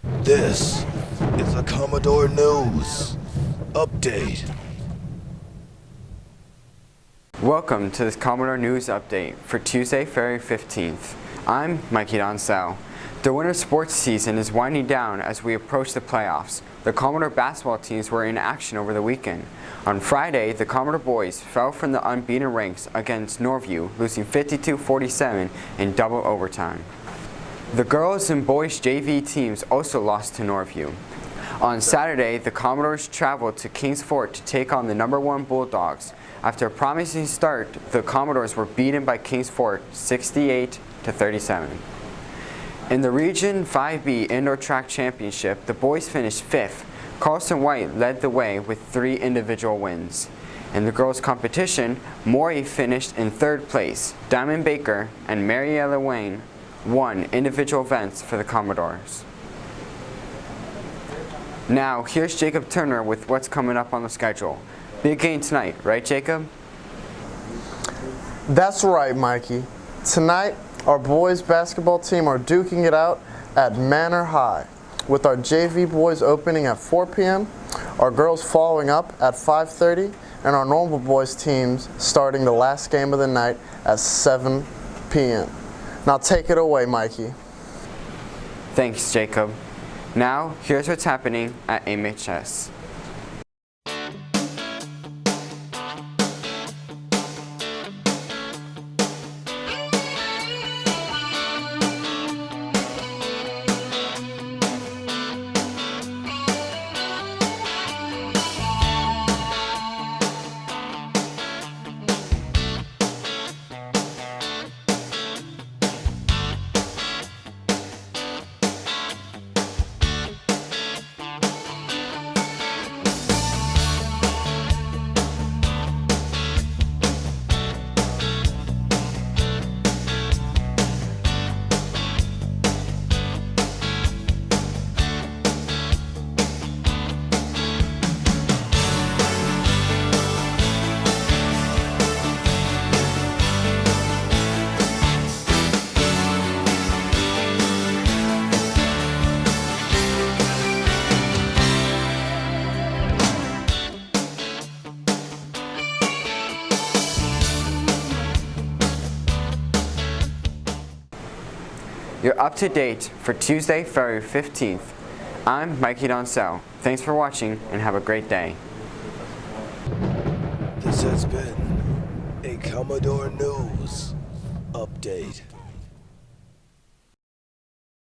This is a Commodore News Update. Welcome to this Commodore News Update for Tuesday, February 15th. I'm Mikey Doncel. The winter sports season is winding down as we approach the playoffs. The Commodore basketball teams were in action over the weekend. On Friday, the Commodore boys fell from the unbeaten ranks against Norview, losing 52-47 in double overtime. The girls and boys JV teams also lost to Norview. On Saturday, the Commodores traveled to Kings Fort to take on the #1 Bulldogs. After a promising start, the Commodores were beaten by Kings Fort 68-37. In the Region 5B Indoor Track Championship, the boys finished 5th. Carlson White led the way with 3 individual wins. In the girls' competition, Maury finished in 3rd place. Diamond Baker and Mariella Wayne won individual events for the Commodores. Now, here's Jacob Turner with what's coming up on the schedule. Big game tonight, right, Jacob? That's right, Mikey. Tonight, our boys basketball team are duking it out at Maury High, with our JV boys opening at 4 p.m., our girls following up at 5:30, and our normal boys teams starting the last game of the night at 7 p.m. Now take it away, Mikey. Thanks, Jacob. Now, here's what's happening at MHS. You're up to date for Tuesday, February 15th. I'm Mikey Doncel. Thanks for watching and have a great day. This has been a Commodore News Update.